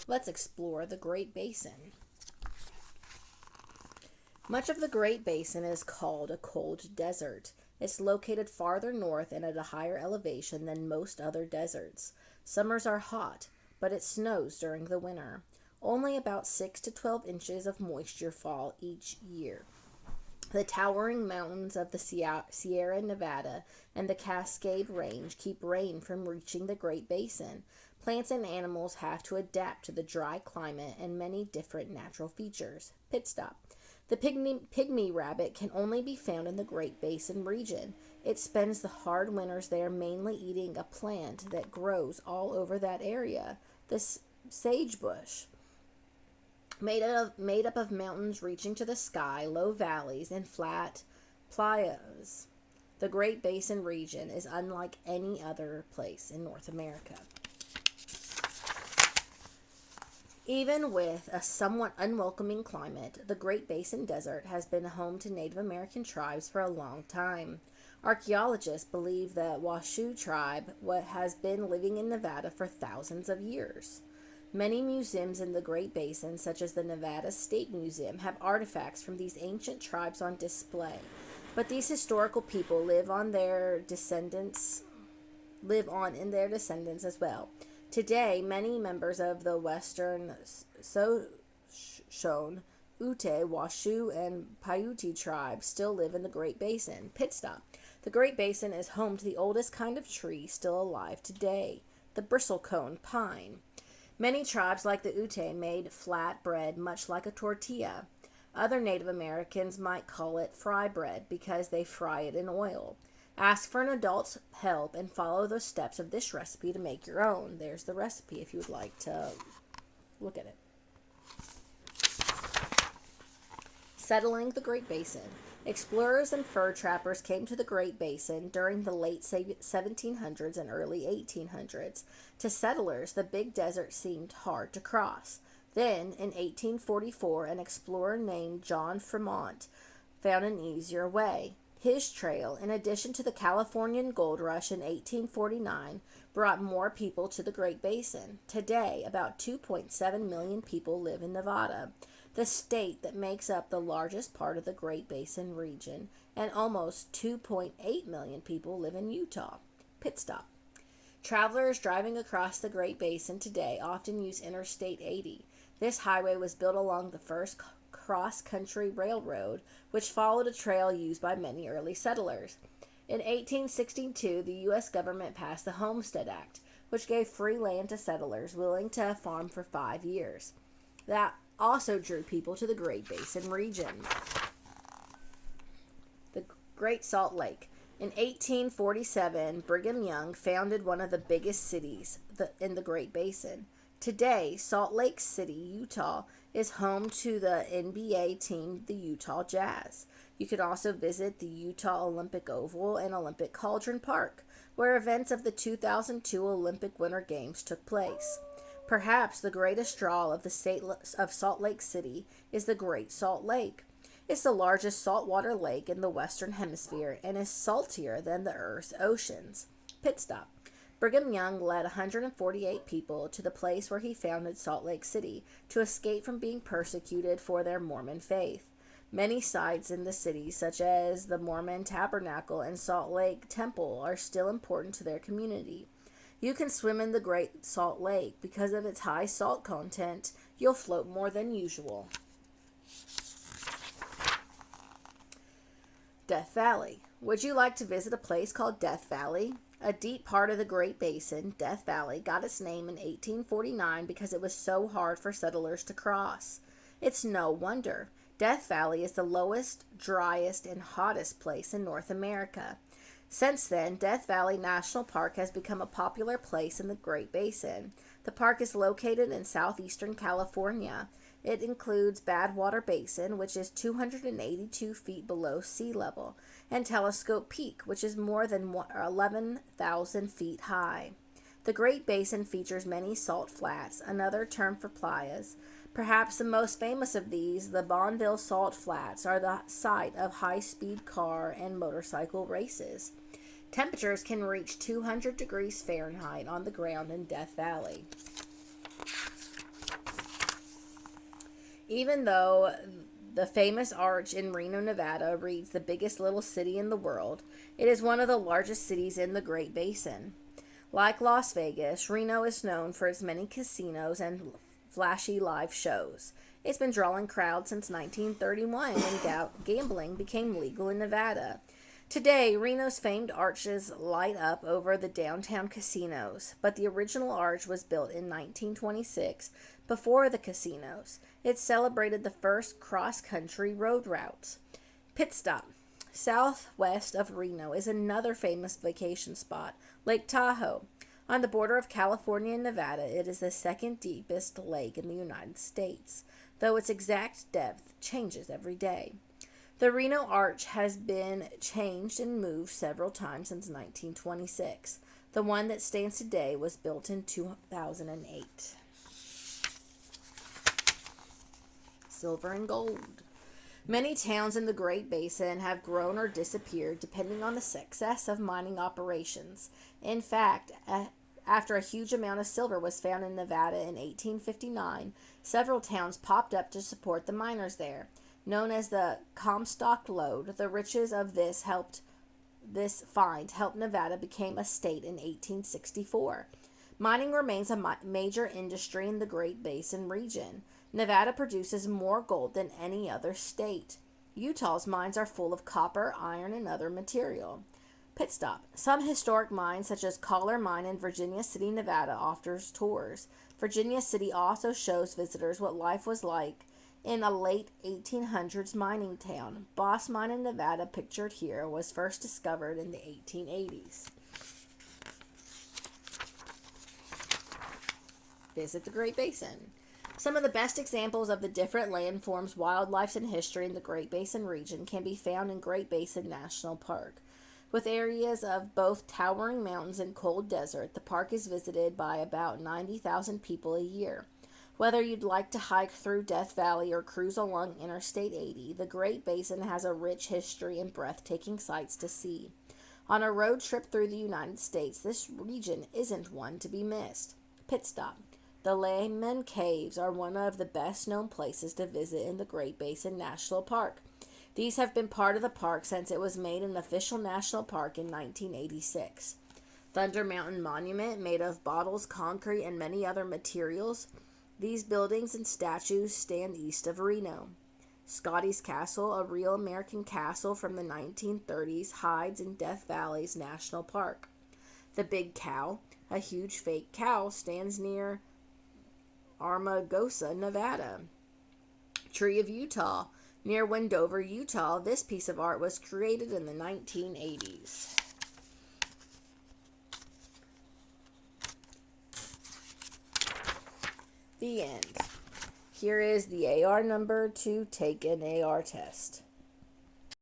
Let's explore the Great Basin. Much of the Great Basin is called a cold desert. It's located farther north and at a higher elevation than most other deserts. Summers are hot, but it snows during the winter. Only about 6 to 12 inches of moisture fall each year. The towering mountains of the Sierra Nevada and the Cascade Range keep rain from reaching the Great Basin. Plants and animals have to adapt to the dry climate and many different natural features. Pit stop. The pygmy rabbit can only be found in the Great Basin region. It spends the hard winters there mainly eating a plant that grows all over that area, the sagebush. Made up of mountains reaching to the sky, low valleys, and flat playas. The Great Basin region is unlike any other place in North America. Even with a somewhat unwelcoming climate, the Great Basin Desert has been home to Native American tribes for a long time. Archaeologists believe the Washoe tribe has been living in Nevada for thousands of years. Many museums in the Great Basin, such as the Nevada State Museum, have artifacts from these ancient tribes on display. But these historical people live on in their descendants as well. Today, many members of the Western Shoshone, Ute, Washoe, and Paiute tribes still live in the Great Basin. Pit stop. The Great Basin is home to the oldest kind of tree still alive today, the bristlecone pine. Many tribes, like the Ute, made flat bread much like a tortilla. Other Native Americans might call it fry bread because they fry it in oil. Ask for an adult's help and follow the steps of this recipe to make your own. There's the recipe if you would like to look at it. Settling the Great Basin. Explorers and fur trappers came to the Great Basin during the late 1700s and early 1800s. To settlers, the big desert seemed hard to cross. Then, in 1844, an explorer named John Fremont found an easier way. His trail, in addition to the Californian gold rush in 1849, brought more people to the Great Basin. Today, about 2.7 million people live in Nevada, the state that makes up the largest part of the Great Basin region, and almost 2.8 million people live in Utah. Pit stop. Travelers driving across the Great Basin today often use Interstate 80. This highway was built along the first cross-country railroad, which followed a trail used by many early settlers. In 1862, the U.S. government passed the Homestead Act, which gave free land to settlers willing to farm for 5 years. That also drew people to the Great Basin region. The Great Salt Lake. In 1847, Brigham Young founded one of the biggest cities in the Great Basin. Today, Salt Lake City, Utah, is home to the NBA team, the Utah Jazz. You can also visit the Utah Olympic Oval and Olympic Cauldron Park, where events of the 2002 Olympic Winter Games took place. Perhaps the greatest draw of the state of Salt Lake City is the Great Salt Lake. It's the largest saltwater lake in the Western Hemisphere and is saltier than the Earth's oceans. Pit stop. Brigham Young led 148 people to the place where he founded Salt Lake City to escape from being persecuted for their Mormon faith. Many sites in the city, such as the Mormon Tabernacle and Salt Lake Temple, are still important to their community. You can swim in the Great Salt Lake. Because of its high salt content, you'll float more than usual. Death Valley. Would you like to visit a place called Death Valley? A deep part of the Great Basin, Death Valley, got its name in 1849 because it was so hard for settlers to cross. It's no wonder. Death Valley is the lowest, driest, and hottest place in North America. Since then, Death Valley National Park has become a popular place in the Great Basin. The park is located in southeastern California. It includes Badwater Basin, which is 282 feet below sea level, and Telescope Peak, which is more than 11,000 feet high. The Great Basin features many salt flats, another term for playas. Perhaps the most famous of these, the Bonneville Salt Flats, are the site of high-speed car and motorcycle races. Temperatures can reach 200 degrees Fahrenheit on the ground in Death Valley. Even though the famous arch in Reno, Nevada reads the biggest little city in the world, it is one of the largest cities in the Great Basin. Like Las Vegas, Reno is known for its many casinos and flashy live shows. It's been drawing crowds since 1931 when gambling became legal in Nevada. Today, Reno's famed arches light up over the downtown casinos, but the original arch was built in 1926 before the casinos. It celebrated the first cross-country road routes. Pit stop. Southwest of Reno is another famous vacation spot, Lake Tahoe. On the border of California and Nevada, it is the second deepest lake in the United States, though its exact depth changes every day. The Reno Arch has been changed and moved several times since 1926. The one that stands today was built in 2008. Silver and gold. Many towns in the Great Basin have grown or disappeared depending on the success of mining operations. In fact, after a huge amount of silver was found in Nevada in 1859, several towns popped up to support the miners there. Known as the Comstock Lode, the riches of this find helped Nevada become a state in 1864. Mining remains a major industry in the Great Basin region. Nevada produces more gold than any other state. Utah's mines are full of copper, iron, and other material. Pit stop. Some historic mines, such as Collar Mine in Virginia City, Nevada, offers tours. Virginia City also shows visitors what life was like in a late 1800s mining town. Boss Mine in Nevada, pictured here, was first discovered in the 1880s. Visit the Great Basin. Some of the best examples of the different landforms, wildlife, and history in the Great Basin region can be found in Great Basin National Park. With areas of both towering mountains and cold desert, the park is visited by about 90,000 people a year. Whether you'd like to hike through Death Valley or cruise along Interstate 80, the Great Basin has a rich history and breathtaking sights to see. On a road trip through the United States, this region isn't one to be missed. Pit stop. The Lehman Caves are one of the best known places to visit in the Great Basin National Park. These have been part of the park since it was made an official national park in 1986. Thunder Mountain Monument, made of bottles, concrete, and many other materials. These buildings and statues stand east of Reno. Scotty's Castle, a real American castle from the 1930s, hides in Death Valley's National Park. The Big Cow, a huge fake cow, stands near Armagosa, Nevada. Tree of Utah, near Wendover, Utah. This piece of art was created in the 1980s. The end. Here is the AR number to take an AR test.